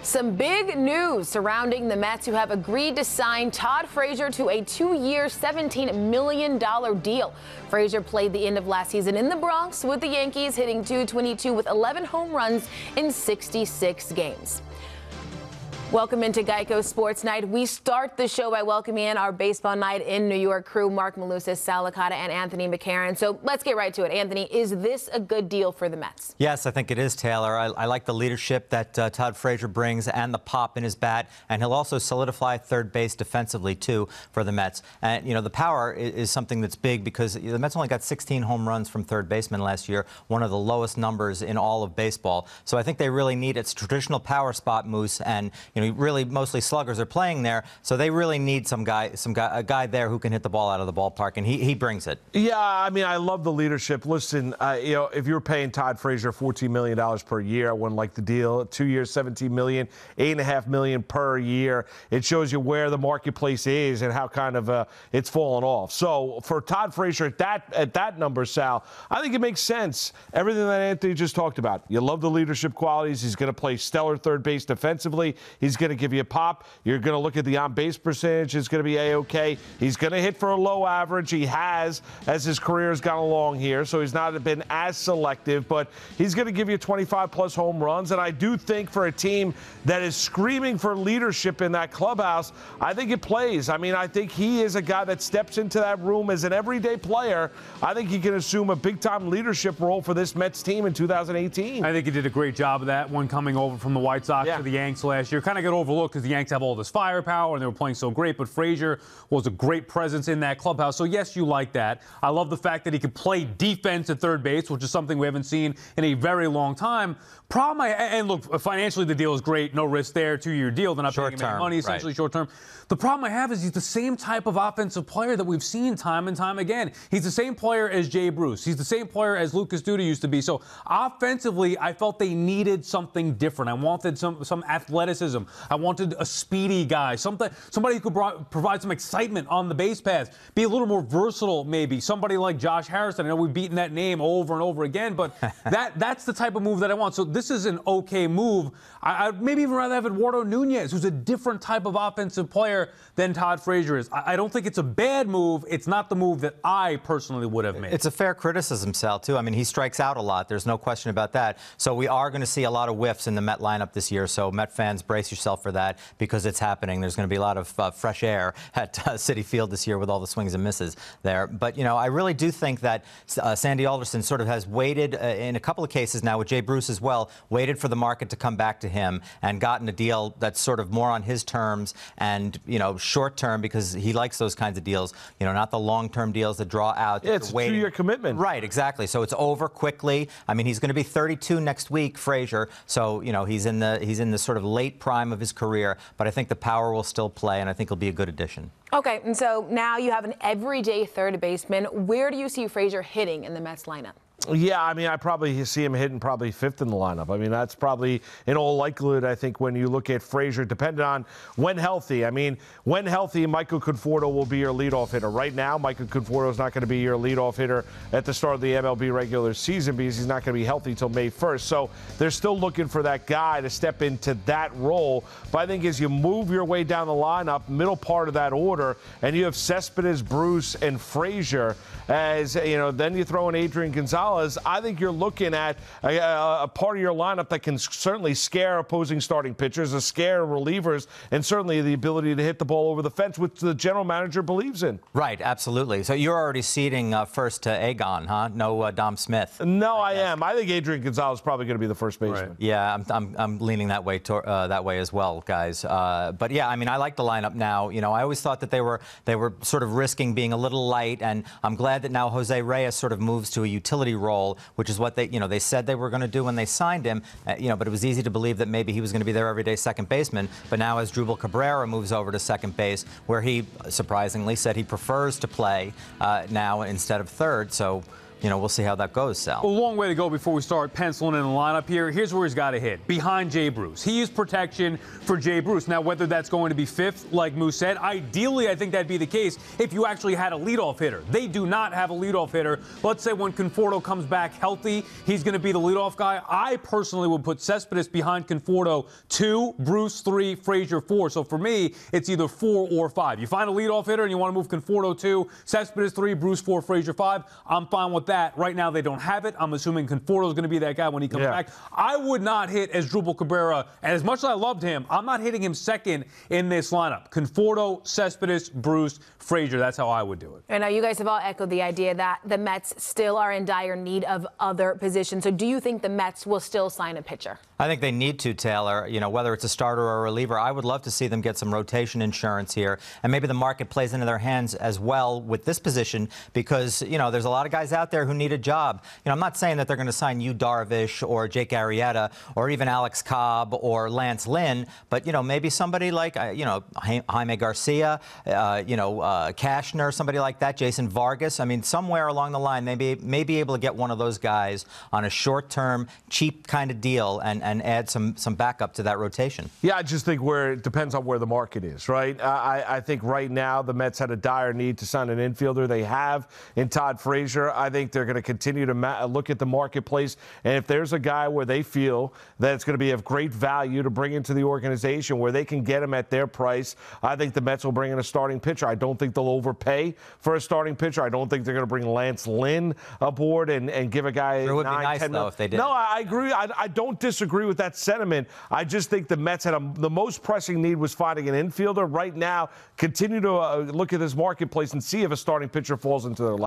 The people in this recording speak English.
Some big news surrounding the Mets, who have agreed to sign Todd Frazier to a 2-year, $17 million deal. Frazier played the end of last season in the Bronx with the Yankees, hitting .222 with 11 home runs in 66 games. Welcome into Geico Sports Night. We start the show by welcoming in our Baseball Night in New York crew, Mark Malusis, Sal Licata, and Anthony McCarron. So let's get right to it. Anthony, is this a good deal for the Mets? Yes, I think it is, Taylor. I like the leadership that Todd Frazier brings and the pop in his bat, and he'll also solidify third base defensively, too, for the Mets. And, you know, the power is something that's big because the Mets only got 16 home runs from third baseman last year, one of the lowest numbers in all of baseball. So I think they really need its traditional power spot, Moose, and you know, really mostly sluggers are playing there, so they really need a guy there who can hit the ball out of the ballpark, and he brings it. Yeah, I mean, I love the leadership. Listen, you know, if you're paying Todd Frazier $14 million per year, I wouldn't like the deal. 2 years, $17 million, $8.5 million per year. It shows you where the marketplace is and how kind of it's fallen off. So for Todd Frazier at that number, Sal, I think it makes sense. Everything that Anthony just talked about. You love the leadership qualities. He's going to play stellar third base defensively. He's going to give you a pop. You're going to look at the on-base percentage. It's going to be A-OK. He's going to hit for a low average. He has, as his career has gone along here, so he's not been as selective, but he's going to give you 25-plus home runs. And I do think for a team that is screaming for leadership in that clubhouse, I think it plays. I mean, I think he is a guy that steps into that room as an everyday player. I think he can assume a big-time leadership role for this Mets team in 2018. I think he did a great job of that when coming over from the White Sox to the Yanks last year. Kind of got overlooked because the Yanks have all this firepower and they were playing so great, but Frazier was a great presence in that clubhouse. So, yes, you like that. I love the fact that he could play defense at third base, which is something we haven't seen in a very long time. And look, financially the deal is great. No risk there. 2-year deal. They're not paying him any money, essentially short term. The problem I have is he's the same type of offensive player that we've seen time and time again. He's the same player as Jay Bruce. He's the same player as Lucas Duda used to be. So offensively, I felt they needed something different. I wanted some athleticism. I wanted a speedy guy, somebody who could provide some excitement on the base paths, be a little more versatile maybe. Somebody like Josh Harrison. I know we've beaten that name over and over again, but that's the type of move that I want. So this is an okay move. I'd maybe even rather have Eduardo Nunez, who's a different type of offensive player than Todd Frazier is. I don't think it's a bad move. It's not the move that I personally would have made. It's a fair criticism, Sal, too. I mean, he strikes out a lot. There's no question about that. So we are going to see a lot of whiffs in the Met lineup this year. So Met fans, brace yourself for that because it's happening. There's going to be a lot of fresh air at Citi Field this year with all the swings and misses there. But, you know, I really do think that Sandy Alderson sort of has waited in a couple of cases now with Jay Bruce as well, waited for the market to come back to him and gotten a deal that's sort of more on his terms and, you know, short term because he likes those kinds of deals, you know, not the long-term deals that draw out. Yeah, it's a 2-year commitment. Right, exactly. So it's over quickly. I mean, he's going to be 32 next week, Frazier. So, you know, he's in the sort of late prime of his career, but I think the power will still play, and I think he'll be a good addition. Okay, and so now you have an everyday third baseman. Where do you see Frazier hitting in the Mets lineup? Yeah, I mean, I probably see him hitting probably 5th in the lineup. I mean, that's probably in all likelihood, I think, when you look at Frazier, depending on when healthy. I mean, when healthy, Michael Conforto will be your leadoff hitter. Right now, Michael Conforto is not going to be your leadoff hitter at the start of the MLB regular season because he's not going to be healthy until May 1st. So they're still looking for that guy to step into that role. But I think as you move your way down the lineup, middle part of that order, and you have Cespedes, Bruce, and Frazier, as, you know, then you throw in Adrian Gonzalez, I think you're looking at a part of your lineup that can certainly scare opposing starting pitchers, scare relievers, and certainly the ability to hit the ball over the fence, which the general manager believes in. Right, absolutely. So you're already ceding first to Agon, huh? No Dom Smith. No, I am. I think Adrian Gonzalez is probably going to be the first baseman. Right. Yeah, I'm leaning that way as well, guys. But yeah, I mean, I like the lineup now. You know, I always thought that they were sort of risking being a little light, and I'm glad that now Jose Reyes sort of moves to a utility role, which is what they said they were going to do when they signed him. You know, but it was easy to believe that maybe he was going to be their everyday second baseman. But now as Drupal Cabrera moves over to second base, where he surprisingly said he prefers to play now instead of third. So we'll see how that goes, Sal. Well, a long way to go before we start penciling in the lineup here. Here's where he's got to hit. Behind Jay Bruce. He is protection for Jay Bruce. Now, whether that's going to be fifth, like Moose said, ideally, I think that'd be the case if you actually had a leadoff hitter. They do not have a leadoff hitter. Let's say when Conforto comes back healthy, he's going to be the leadoff guy. I personally would put Cespedes behind Conforto 2, Bruce 3, Frazier 4. So for me, it's either 4 or 5. You find a leadoff hitter and you want to move Conforto 2, Cespedes 3, Bruce 4, Frazier 5. I'm fine with that. Right now, they don't have it. I'm assuming Conforto is going to be that guy when he comes back. I would not hit Asdrubal Cabrera, and as much as I loved him, I'm not hitting him second in this lineup. Conforto, Cespedes, Bruce, Frazier. That's how I would do it. I know you guys have all echoed the idea that the Mets still are in dire need of other positions. So do you think the Mets will still sign a pitcher? I think they need to, Taylor. Whether it's a starter or a reliever, I would love to see them get some rotation insurance here. And maybe the market plays into their hands as well with this position because, there's a lot of guys out there who need a job. I'm not saying that they're going to sign Yu Darvish or Jake Arrieta or even Alex Cobb or Lance Lynn, but, maybe somebody like, Jaime Garcia, Cashner, somebody like that, Jason Vargas. I mean, somewhere along the line, they may be able to get one of those guys on a short-term, cheap kind of deal and add some backup to that rotation. Yeah, I just think it depends on where the market is, right? I think right now the Mets had a dire need to sign an infielder. They have in Todd Frazier. I think they're going to continue to look at the marketplace, and if there's a guy where they feel that it's going to be of great value to bring into the organization where they can get him at their price, I think the Mets will bring in a starting pitcher. I don't think they'll overpay for a starting pitcher. I don't think they're going to bring Lance Lynn aboard and give a guy It would be 9, nice, 10 though, if they did. No, I agree. I don't disagree with that sentiment. I just think the Mets had the most pressing need was finding an infielder. Right now, continue to look at this marketplace and see if a starting pitcher falls into their lap.